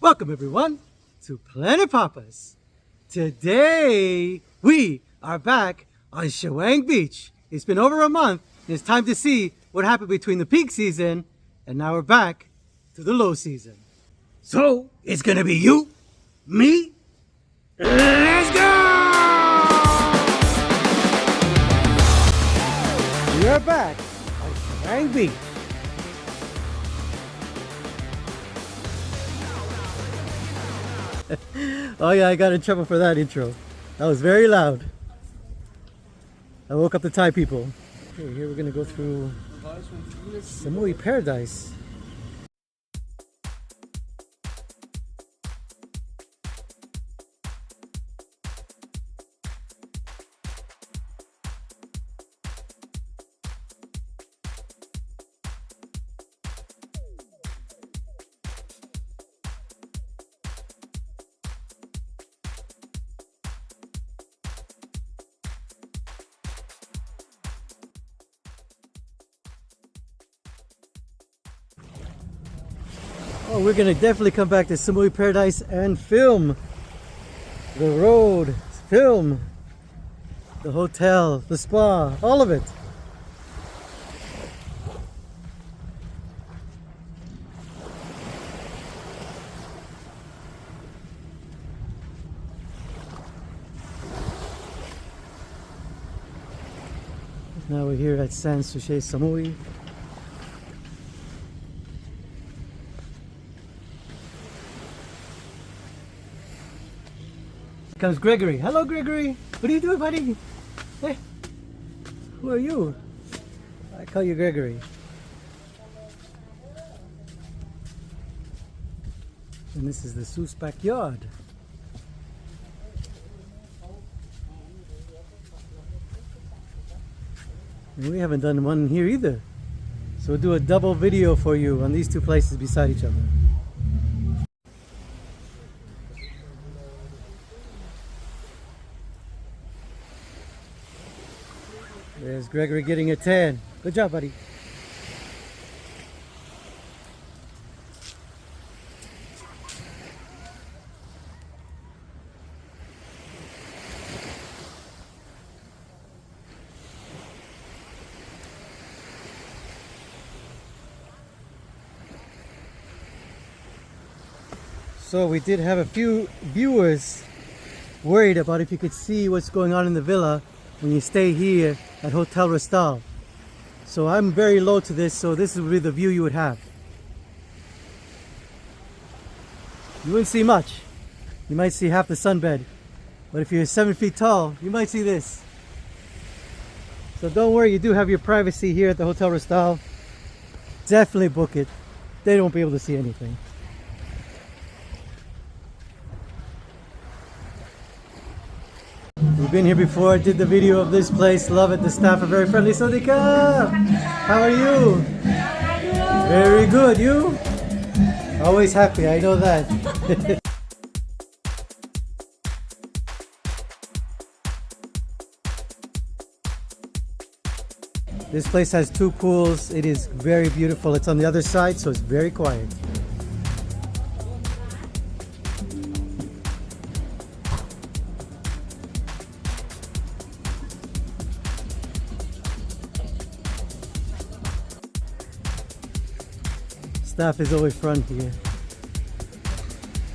Welcome everyone to Planet Papas. Today we are back on Chaweng Beach. It's been over a month and it's time to see what happened between the peak season and now we're back to the low season. So it's gonna be you, me, let's go! We are back on Chaweng Beach. Oh yeah, I got in trouble for that intro. That was very loud. I woke up the Thai people. Okay, here we're gonna go through Samui Paradise. Oh, we're gonna definitely come back to Samui Paradise and film the road, film the hotel, the spa, all of it. Now we're here at Samui. Comes Gregory. Hello, Gregory. What are you doing, buddy? Hey, who are you? I call you Gregory. And this is the Seuss backyard. And we haven't done one here either. So we'll do a double video for you on these two places beside each other. There's Gregory getting a tan. Good job, buddy. So we did have a few viewers worried about if you could see what's going on in the villa when you stay here at Hotel Resotel. So I'm very low to this, so this would be the view you would have. You wouldn't see much. You might see half the sunbed. But if you're 7 feet tall, you might see this. So don't worry, you do have your privacy here at the Hotel Resotel. Definitely book it. They won't be able to see anything. We've been here before, did the video of this place, love it, the staff are very friendly. Sodika! How are you? Very good, you? Always happy, I know that. This place has two pools, it is very beautiful. It's on the other side, so it's very quiet. Staff is always front here.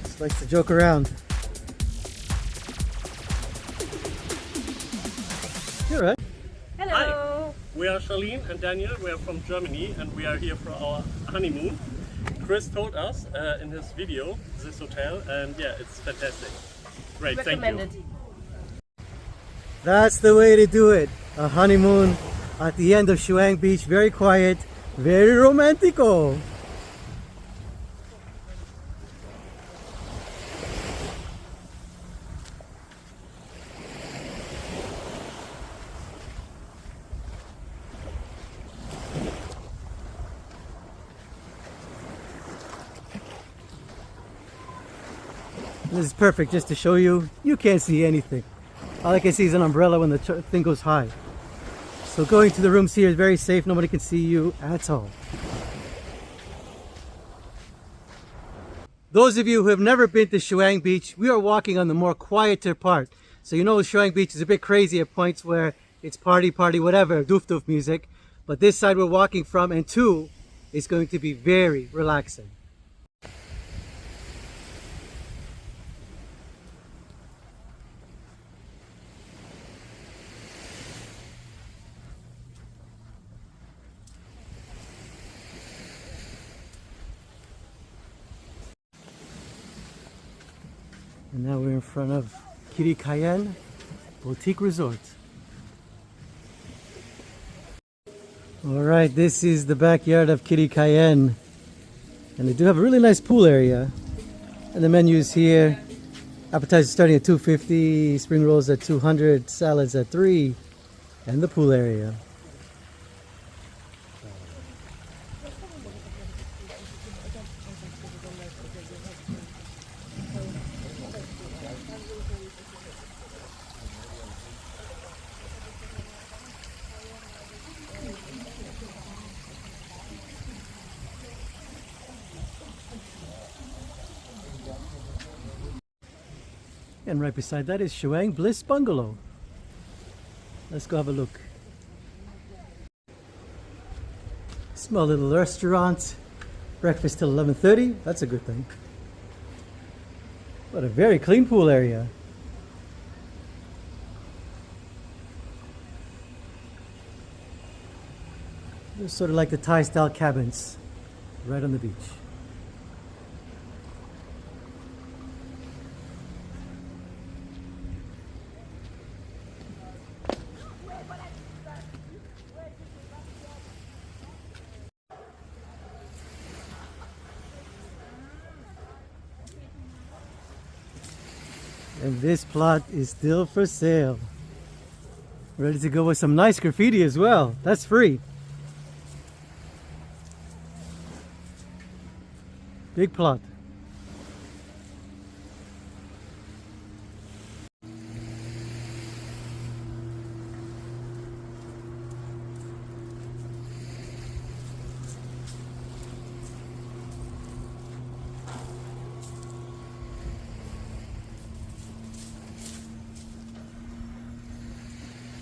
Just likes to joke around. You're right. Hello. Hi. We are Charlene and Daniel. We are from Germany and we are here for our honeymoon. Chris told us in his video this hotel, and yeah, it's fantastic. Great, thank you. That's the way to do it. A honeymoon at the end of Chaweng Beach. Very quiet, very romantico. This is perfect just to show you, you can't see anything. All I can see is an umbrella when the thing goes high. So going to the rooms here is very safe, nobody can see you at all. those of you who have never been to Chaweng Beach, we are walking on the more quieter part. So you know Chaweng Beach is a bit crazy at points where it's party, whatever, doof music. But this side we're walking from and to is going to be very relaxing. And now we're in front of Cayenne Boutique Resort. Alright, this is the backyard of Cayenne. And they do have a really nice pool area. And the menus here, appetizers starting at $2.50, spring rolls at $200, salads at $3, and the pool area. And right beside that is Chaweng Bliss Bungalow. Let's go have a look. Small little restaurant. Breakfast till 11:30. That's a good thing. What a very clean pool area. They're sort of like the Thai style cabins right on the beach. And this plot is still for sale. Ready to go with some nice graffiti as well. That's free. Big plot.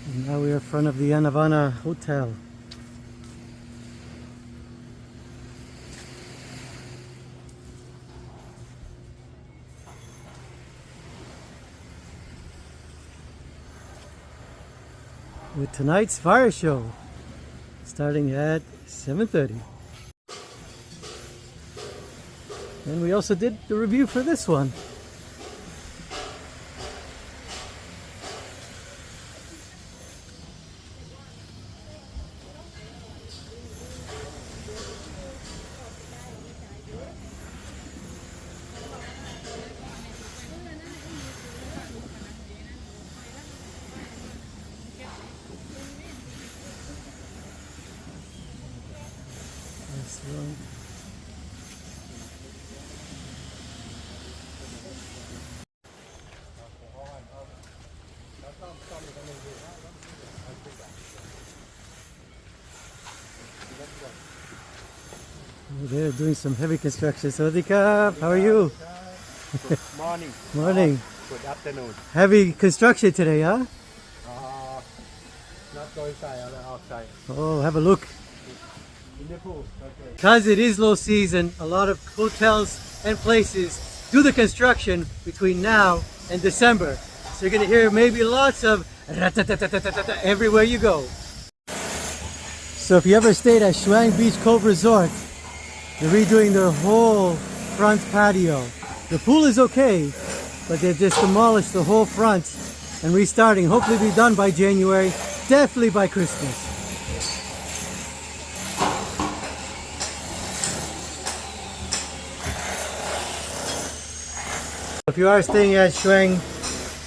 And now we are in front of the Anavana Hotel. With tonight's fire show starting at 7:30. And we also did the review for this one. This one. They're doing some heavy construction. Sawadee how are you? Good morning. Morning. Good afternoon. Heavy construction today, huh? Not go inside, outside. Oh, have a look. In the pool. Okay. Because it is low season, a lot of hotels and places do the construction between now and December. So you're going to hear maybe lots of rat-tat-tat-tat-tat-tat everywhere you go. So if you ever stayed at Chaweng Beach Cove Resort, they're redoing their whole front patio. The pool is okay, but they've just demolished the whole front and restarting. Hopefully be done by January, definitely by Christmas. If you are staying at Chaweng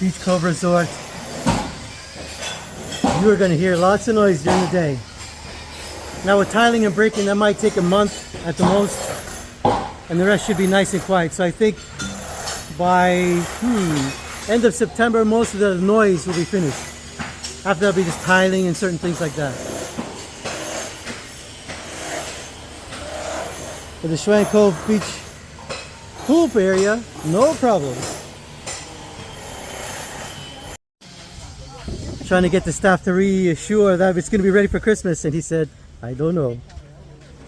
Beach Cove Resort, you are going to hear lots of noise during the day. Now with tiling and breaking, that might take a month at the most, and the rest should be nice and quiet. So I think by end of September, most of the noise will be finished. After that'll be just tiling and certain things like that. For the Chaweng Cove Beach pool area, no problem. Trying to get the staff to reassure that it's going to be ready for Christmas, and he said, I don't know.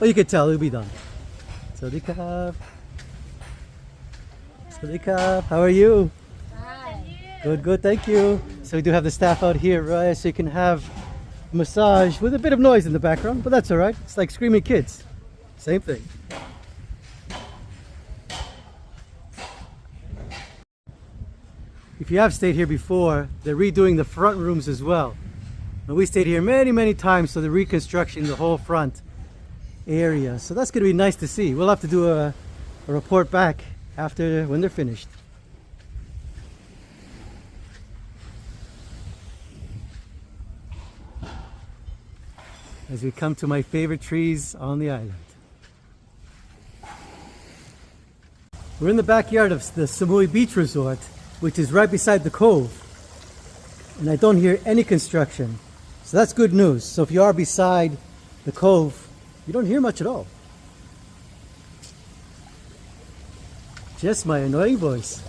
Well, you could tell it'll be done. Sawadee-ka. Sawadee-ka. How are you? Good, good, thank you. So we do have the staff out here, right? So you can have a massage with a bit of noise in the background, but that's all right. It's like screaming kids. Same thing. If you have stayed here before, they're redoing the front rooms as well. And we stayed here many, many times, so they're reconstructing the whole front area. So that's going to be nice to see. We'll have to do a report back after when they're finished. As we come to my favorite trees on the island. We're in the backyard of the Samui Beach Resort, which is right beside the cove. And I don't hear any construction. So that's good news. So if you are beside the cove, you don't hear much at all. Just my annoying voice.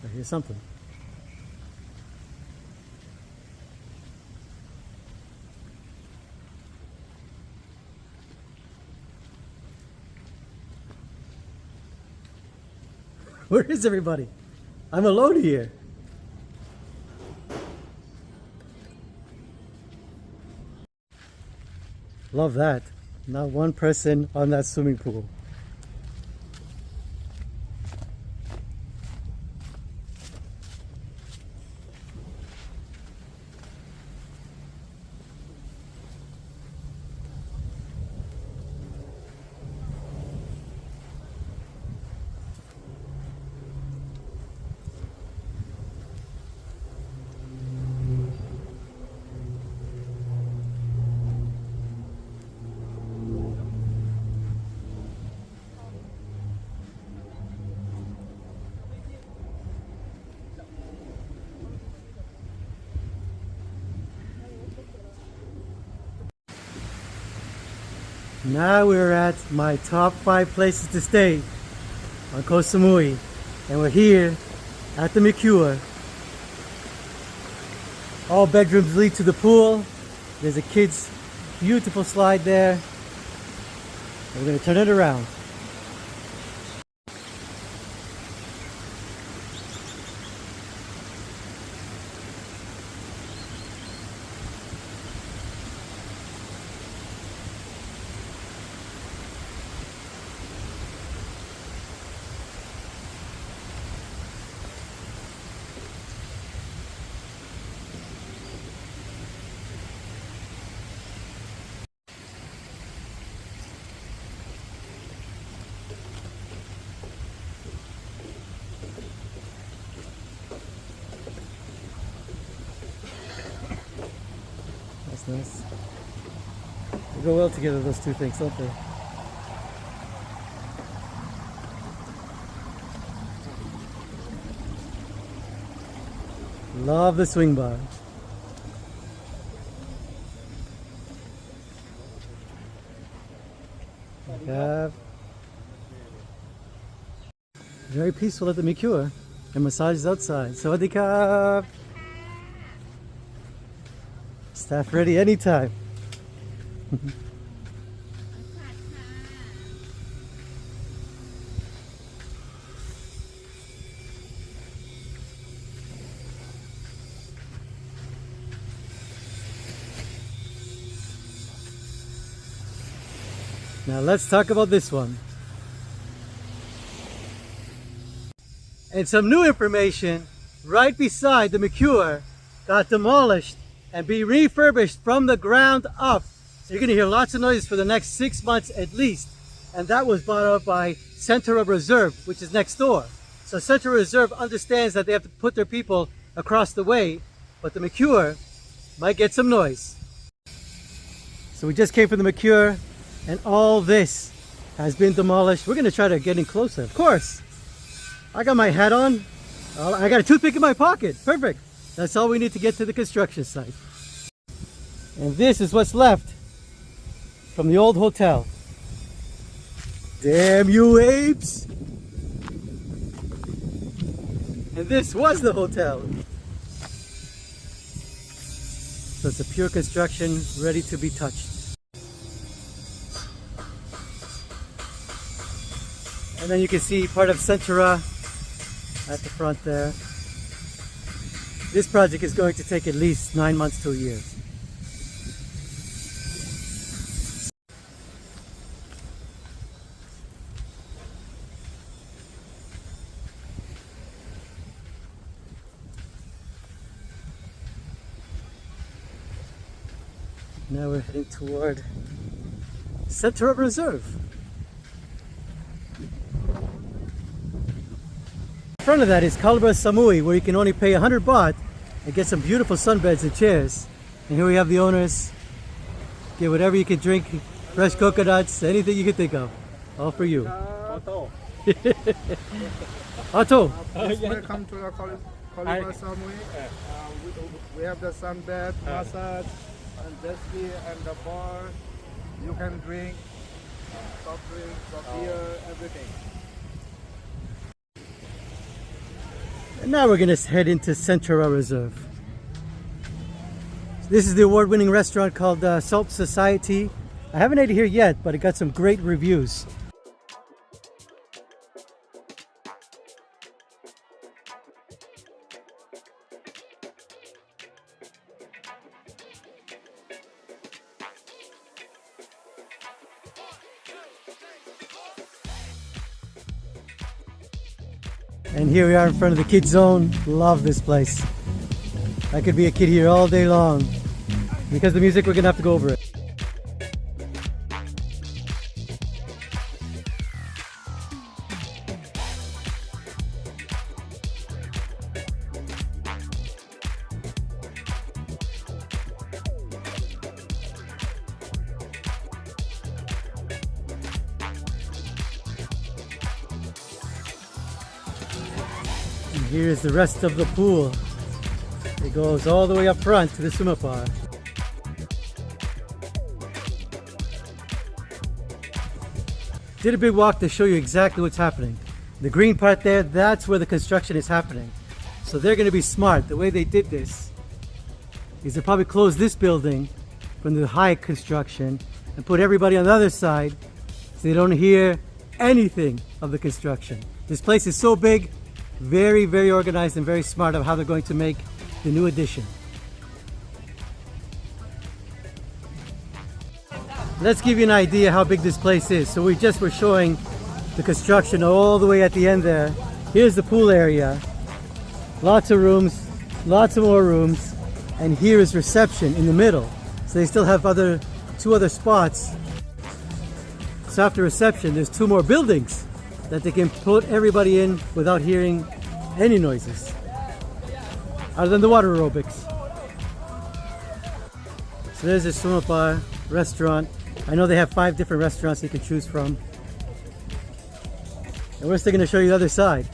I hear something. Where is everybody? I'm alone here. Love that. Not one person on that swimming pool. Now we're at my top 5 places to stay on Koh Samui, and we're here at the Mercure. All bedrooms lead to the pool. There's a kid's beautiful slide there. We're going to turn it around. That's nice. They go well together, those two things, don't they? Love the swing bar. Have very peaceful at the Mercure, and massages outside. Sawadee-ka. Staff ready anytime. Now let's talk about this one. And some new information, right beside the Mercure got demolished and be refurbished from the ground up. So you're going to hear lots of noise for the next 6 months at least. And that was bought out by Centara Reserve, which is next door. So Centara Reserve understands that they have to put their people across the way, but the Mercure might get some noise. So we just came from the Mercure. And all this has been demolished. We're gonna try to get in closer, of course. I got my hat on. I got a toothpick in my pocket. Perfect. That's all we need to get to the construction site. And this is what's left from the old hotel. Damn you apes! And this was the hotel. So it's a pure construction, ready to be touched. And then you can see part of Centara at the front there. This project is going to take at least 9 months to a year. Now we're heading toward Centara Reserve. In front of that is Koh Samui, where you can only pay 100 baht and get some beautiful sunbeds and chairs. And here we have the owners. Get whatever you can drink, fresh coconuts, anything you can think of. All for you. Otto. Welcome to the Koh Samui. We have the sunbed, massage, and jet ski, and the bar. You can drink soft drinks, beer, everything. And now we're going to head into Centara Reserve. This is the award-winning restaurant called Salt Society. I haven't ate it here yet, but it got some great reviews. And here we are in front of the kids zone. Love this place. I could be a kid here all day long. Because of the music, we're gonna have to go over it. And here's the rest of the pool. It goes all the way up front to the swim bar. Did a big walk to show you exactly what's happening. The green part there, that's where the construction is happening. So they're going to be smart. The way they did this is they probably closed this building from the high construction and put everybody on the other side so they don't hear anything of the construction. This place is so big, very, very organized and very smart of how they're going to make the new addition. Let's give you an idea how big this place is. So we just were showing the construction all the way at the end there. Here's the pool area. Lots of rooms, lots of more rooms. And here is reception in the middle. So they still have two other spots. So after reception, there's 2 more buildings that they can put everybody in without hearing any noises. Other than the water aerobics. So there's a swim bar, restaurant. I know they have 5 different restaurants you can choose from. And we're still going to show you the other side.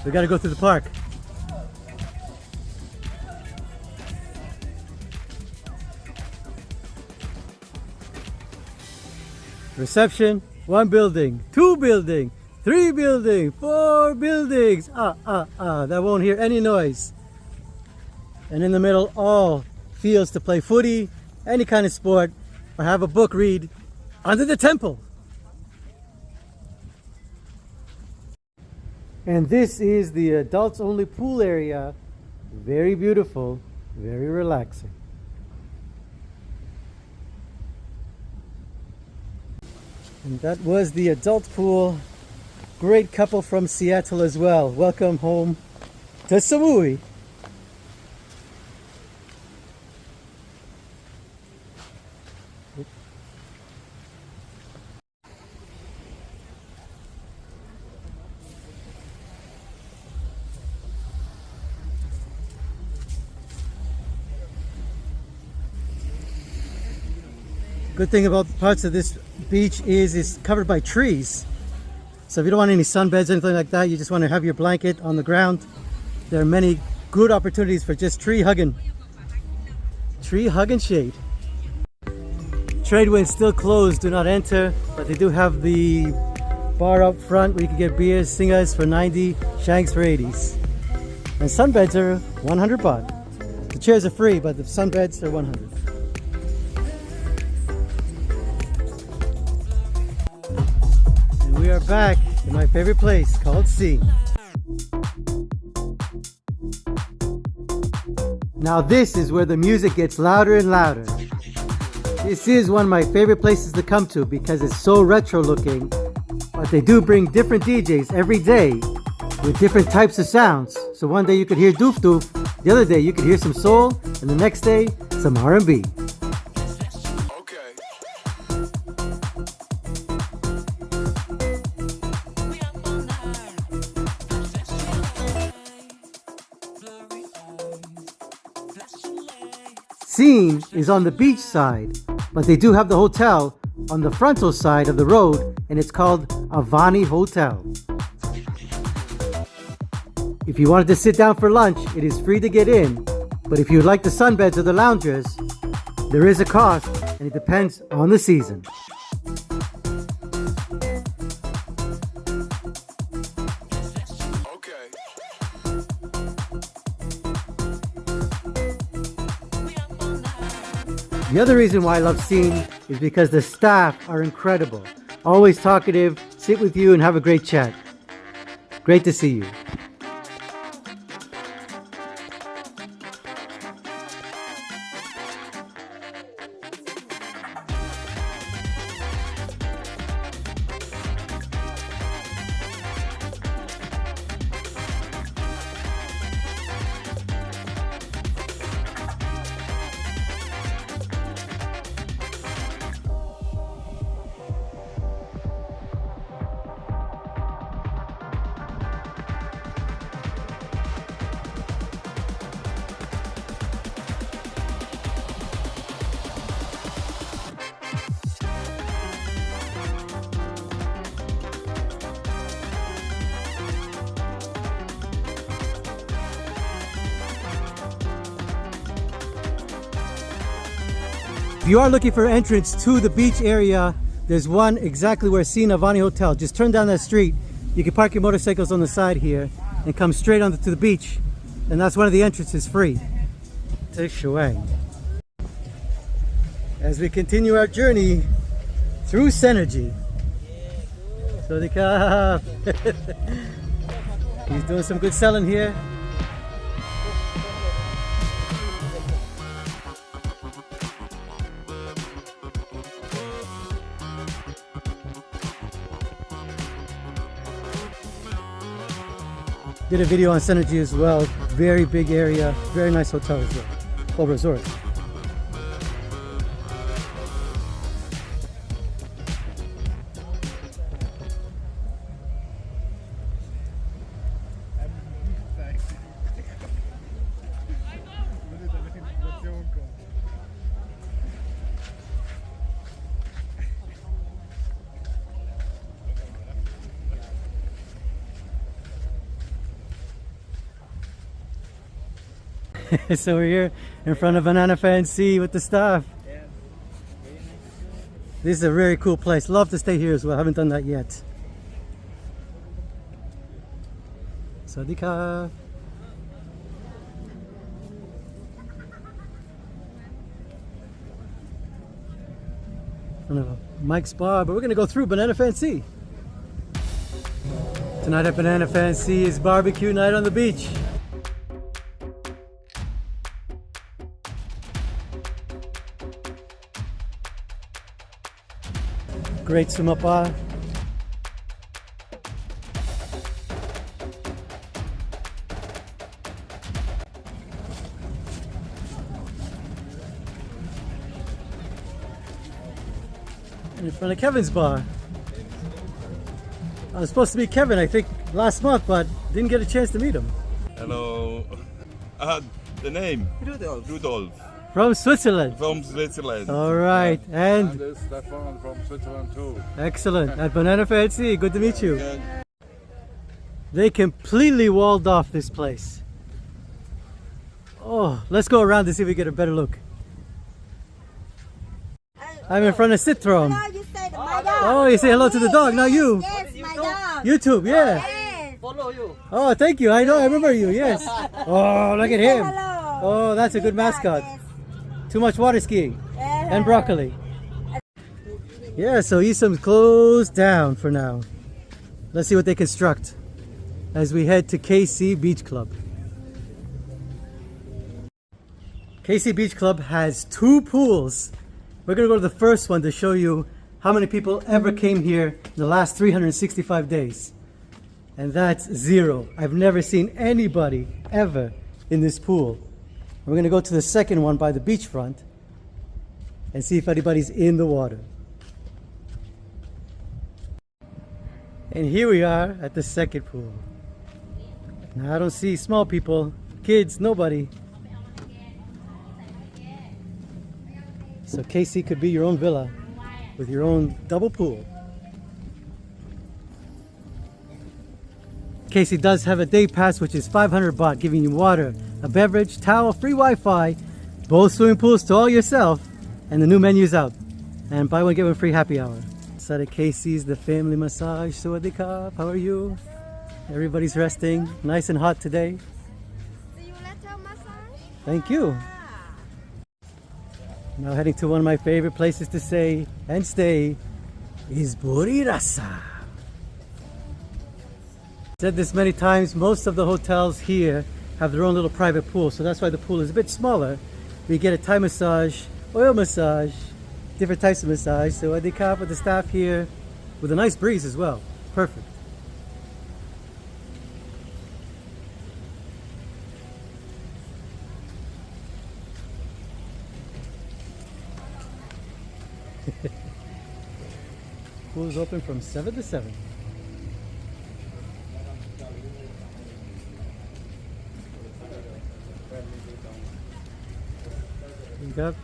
We got to go through the park. Reception, 1 building, 2 building, 3 building, 4 buildings. That won't hear any noise. And in the middle, all fields to play footy, any kind of sport, or have a book read under the temple. And this is the adults only pool area. Very beautiful, very relaxing. And that was the adult pool. Great couple from Seattle as well. Welcome home to Samui. Good thing about parts of this beach is it's covered by trees. So if you don't want any sunbeds or anything like that, you just want to have your blanket on the ground. There are many good opportunities for just tree hugging. Tree hug and shade. Trade winds still closed, do not enter, but they do have the bar up front where you can get beers, singas for 90, shanks for 80s. And sunbeds are 100 baht. The chairs are free, but the sunbeds are 100. And we are back in my favorite place called Sea. Now this is where the music gets louder and louder. This is one of my favorite places to come to because it's so retro looking, but they do bring different DJs every day with different types of sounds. So one day you could hear doof doof, the other day you could hear some soul, and the next day some R&B. Scene is on the beach side, but they do have the hotel on the frontal side of the road, and it's called Avani Hotel. If you wanted to sit down for lunch, it is free to get in, but if you would like the sunbeds or the loungers, there is a cost, and it depends on the season. The other reason why I love Scene is because the staff are incredible. Always talkative, sit with you and have a great chat. Great to see you. If you are looking for entrance to the beach area, there's one exactly where Scene Avani Hotel. Just turn down that street. You can park your motorcycles on the side here and come straight onto the beach. And that's one of the entrances free to Chaweng. As we continue our journey through Synergy. Sawadee. He's doing some good selling here. Did a video on Synergy as well. Very big area, very nice hotel as well. Well, resort. So we're here in front of Banana Fan Sea with the staff. This is a very cool place. Love to stay here as well. Haven't done that yet. Sawadee. Mike's Bar, but we're going to go through Banana Fan Sea. Tonight at Banana Fan Sea is barbecue night on the beach. Great sumapa. And in front of Kevin's bar. I was supposed to meet Kevin, I think, last month, but didn't get a chance to meet him. Hello. The name? Rudolph. Rudolph. From Switzerland. From Switzerland. All right, And and this Stefan from Switzerland too. excellent. At Banana Fancy, good to meet you. Yeah. They completely walled off this place. Oh, let's go around to see if we get a better look. I'm in front of Citron. No, you said my dog. Oh, you say hello to the dog, not you. Yes, my dog. YouTube, yeah. Yes. Follow you. Oh, thank you. I know, I remember you, yes. Oh, look at him. Hello. Oh, that's a good mascot. Yes. Too much water skiing Uh-huh. and broccoli. Yeah, so Isam's closed down for now. Let's see what they construct as we head to KC Beach Club. KC Beach Club has 2 pools. We're gonna go to the first one to show you how many people ever came here in the last 365 days. And that's 0. I've never seen anybody ever in this pool. We're gonna go to the second one by the beachfront and see if anybody's in the water. And here we are at the second pool. Now I don't see small people, kids, nobody. So KC could be your own villa with your own double pool. KC does have a day pass, which is 500 baht, giving you water, a beverage, towel, free Wi-Fi, both swimming pools to all yourself, and the new menu's out. And buy one, get one free happy hour. Inside of KC's the family massage. Sawadee Kap, how are you? Everybody's resting, nice and hot today. See you later, massage. Thank you. Now heading to one of my favorite places to stay and stay is Buri Rasa. Said this many times, most of the hotels here have their own little private pool, so that's why the pool is a bit smaller. We get a Thai massage, oil massage, different types of massage. So I did with the staff here with a nice breeze as well. Perfect. Pool is open from 7 to 7. Wake up.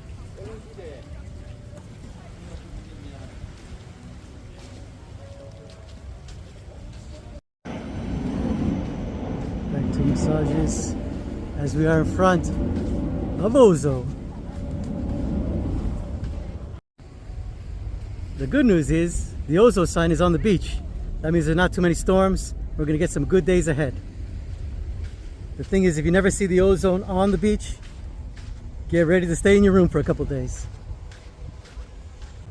Back to massages as we are in front of OZO. The good news is the OZO sign is on the beach. That means there's not too many storms. We're gonna get some good days ahead. The thing is, if you never see the ozone on the beach, get ready to stay in your room for a couple days.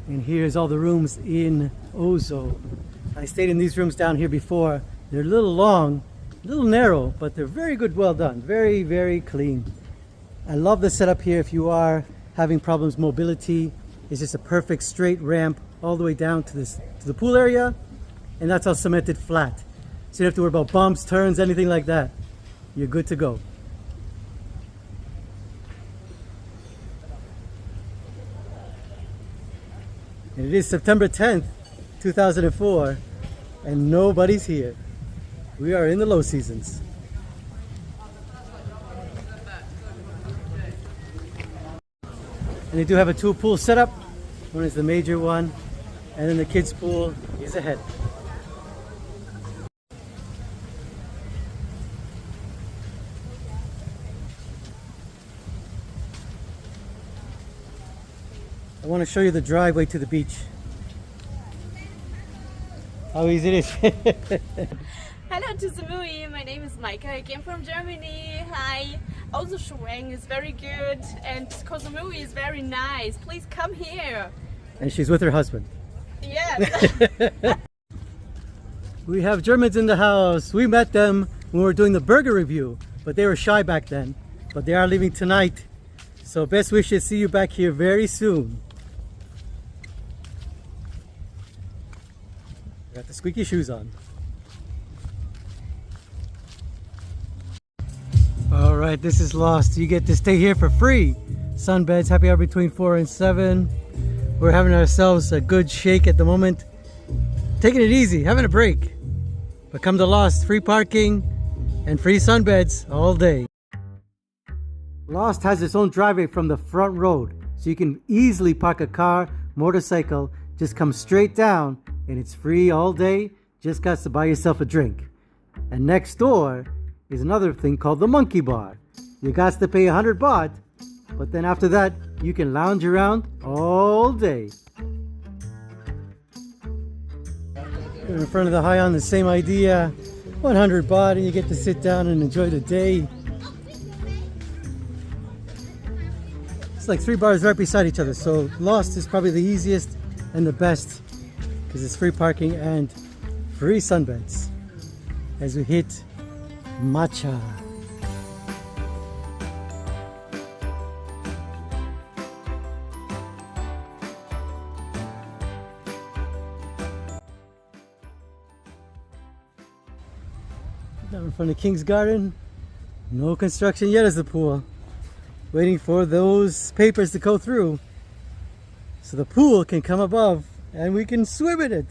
And here's all the rooms in OZO. I stayed in these rooms down here before. They're a little long, a little narrow, but they're very good, well done. Very, very clean. I love the setup here. If you are having problems mobility, it's just a perfect straight ramp all the way down to the pool area, and that's all cemented flat. So you don't have to worry about bumps, turns, anything like that. You're good to go. And it is September 10th, 2004, and nobody's here. We are in the low seasons. And they do have a 2 pool setup. One is the major one, and then the kids pool is ahead. I want to show you the driveway to the beach. How easy it is. Hello to Samui, my name is Maika, I came from Germany. Hi. Also Chaweng is very good and Koh Samui is very nice. Please come here. And she's with her husband. Yes. We have Germans in the house. We met them when we were doing the burger review, but they were shy back then. But they are leaving tonight. So best wishes, see you back here very soon. Got the squeaky shoes on. All right, this is Lost. You get to stay here for free. Sunbeds, happy hour between 4 and 7. We're having ourselves a good shake at the moment. Taking it easy, having a break. But come to Lost, free parking and free sunbeds all day. Lost has its own driveway from the front road, so you can easily park a car, motorcycle, just come straight down, and it's free all day. Just got to buy yourself a drink. And next door is another thing called the Monkey Bar. You got to pay 100 baht, but then after that, you can lounge around all day. In front of the High on the same idea, 100 baht, and you get to sit down and enjoy the day. It's like 3 bars right beside each other, so Lost is probably the easiest and the best because it's free parking and free sunbeds. As we hit Matcha. Down in front of King's Garden, no construction yet as the pool. Waiting for those papers to go through so the pool can come above and we can swim in it.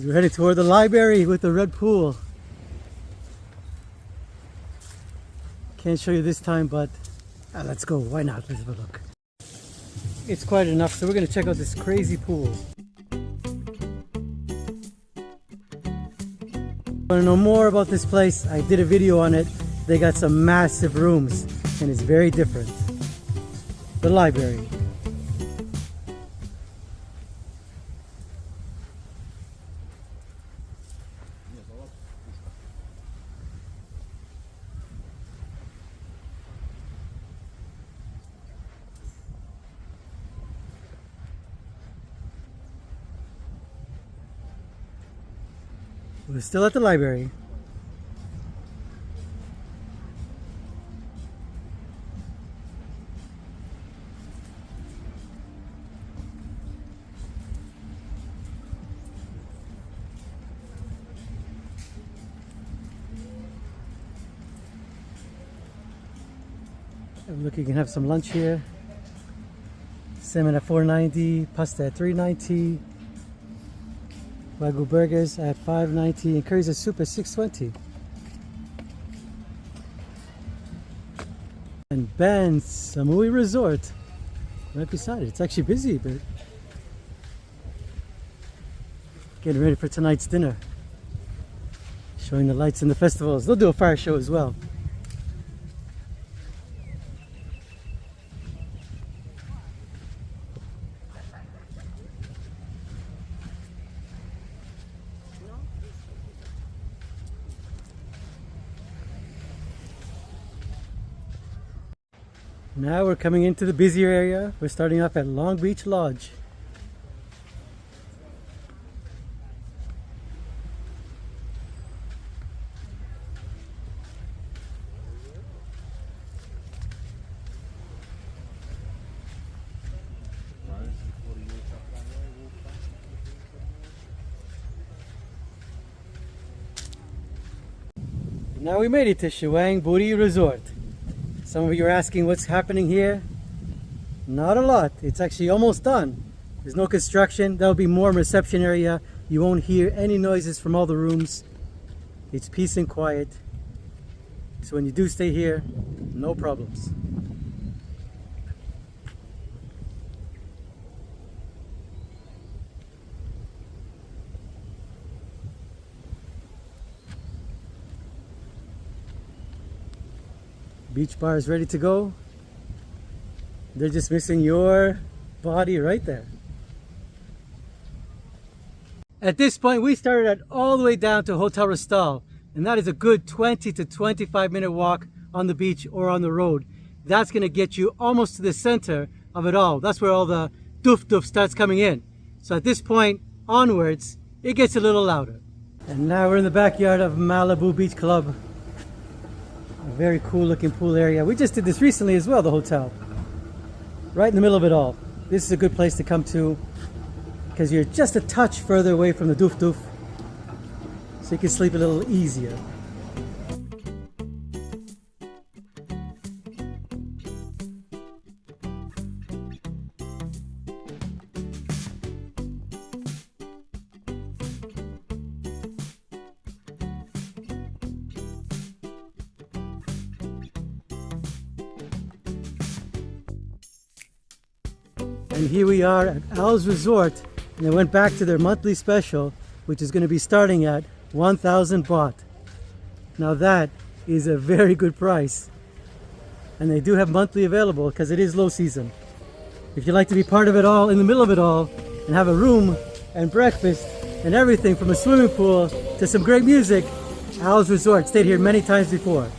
We're headed toward the library with the red pool. Can't show you this time, but let's go. Why not? Let's have a look. It's quiet enough, so we're going to check out this crazy pool. Want to know more about this place? I did a video on it. They got some massive rooms, and it's very different. The library. We're still at the library. Look, you can have some lunch here. Salmon at 4.90, pasta at 3.90. Wagyu burgers at 5.90 and curries and soup at 6.20. And Ben's Samui Resort right beside it. It's actually busy, but getting ready for tonight's dinner. Showing the lights in the festivals. They'll do a fire show as well. Now we're coming into the busier area. We're starting off at Long Beach Lodge. Now we made it to Chaweng Buri Resort. Some of you are asking what's happening here. Not a lot. It's actually almost done. There's no construction. There'll be more reception area. You won't hear any noises from all the rooms. It's peace and quiet. So when you do stay here, no problems. Beach bar is ready to go. They're just missing your body right there. At this point, we started at all the way down to Hotel Resotel, and that is a good 20 to 25 minute walk on the beach or on the road. That's going to get you almost to the center of it all. That's where all the doof starts coming in. So at this point onwards, it gets a little louder. And now we're in the backyard of Malibu Beach Club. Very cool looking pool area. We just did this recently as well, the hotel. Right in the middle of it all. This is a good place to come to because you're just a touch further away from the doof doof. So you can sleep a little easier. And here we are at OZO Resort, and they went back to their monthly special, which is going to be starting at 1,000 baht. Now that is a very good price. And they do have monthly available because it is low season. If you'd like to be part of it all, in the middle of it all, and have a room and breakfast and everything from a swimming pool to some great music, OZO Resort. Stayed here many times before.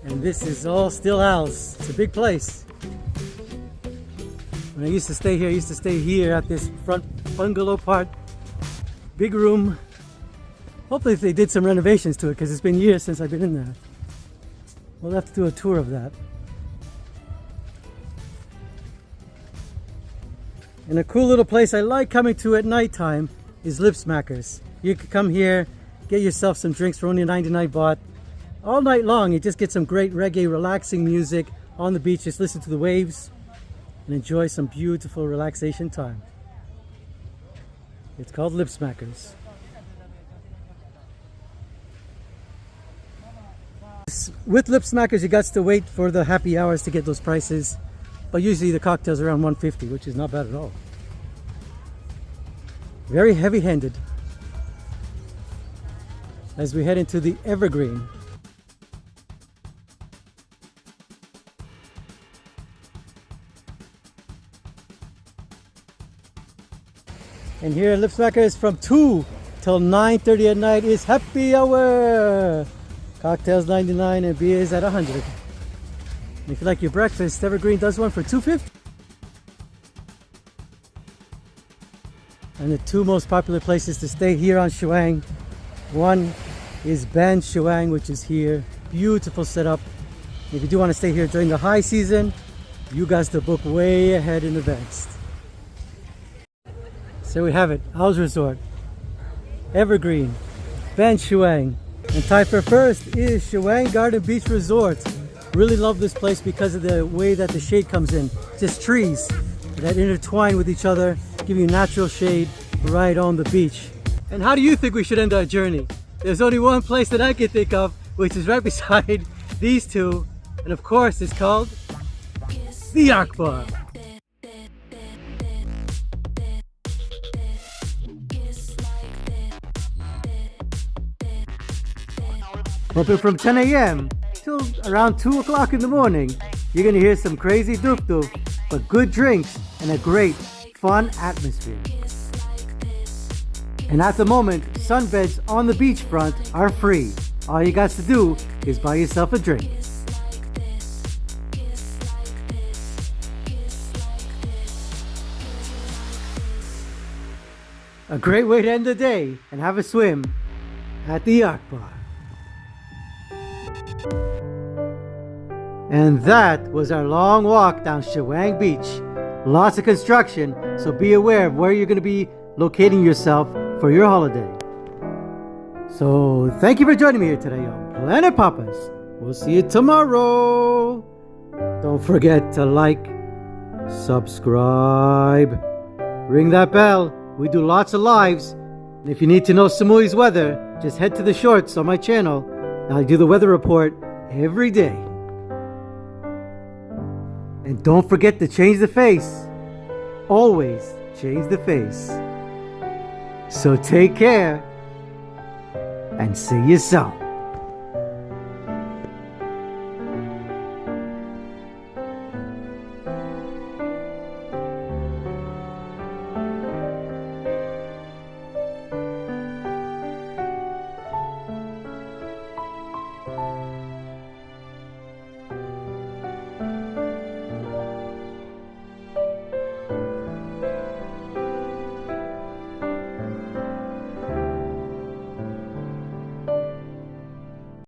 And this is all still ours. It's a big place. When I used to stay here, I used to stay here at this front bungalow part. Big room. Hopefully they did some renovations to it because it's been years since I've been in there. We'll have to do a tour of that. And a cool little place I like coming to at nighttime is Lip Smackers. You could come here, get yourself some drinks for only 99 baht. All night long, you just get some great reggae, relaxing music on the beach. Just listen to the waves and enjoy some beautiful relaxation time. It's called Lip Smackers. With Lip Smackers, you got to wait for the happy hours to get those prices. But usually the cocktails are around 150, which is not bad at all. Very heavy-handed. As we head into the Evergreen. And here at Lip Smackers from 2 till 9:30 at night is happy hour. Cocktails 99 and beers at 100. And if you like your breakfast, Evergreen does one for 250. And the two most popular places to stay here on Chaweng. One is Ban Chaweng, which is here. Beautiful setup. If you do want to stay here during the high season, you guys to book way ahead in advance. So we have it, OZO Resort, Evergreen, Ban Chaweng, and tied for first is Chaweng Garden Beach Resort. Really love this place because of the way that the shade comes in. Just trees that intertwine with each other, give you natural shade right on the beach. And how do you think we should end our journey? There's only one place that I can think of, which is right beside these two, and of course it's called the Yak Bar. Open from 10 a.m. till around 2 o'clock in the morning. You're gonna hear some crazy doof doof, but good drinks and a great, fun atmosphere. And at the moment, sunbeds on the beachfront are free. All you got to do is buy yourself a drink. A great way to end the day and have a swim at the Yak Bar. And that was our long walk down Chaweng Beach. Lots of construction, so be aware of where you're going to be locating yourself for your holiday. So thank you for joining me here today on Planet Papas. We'll see you tomorrow. Don't forget to like, subscribe, ring that bell. We do lots of lives. And if you need to know Samui's weather, just head to the shorts on my channel. I do the weather report every day. And don't forget to change the face. Always change the face. So take care and see you soon.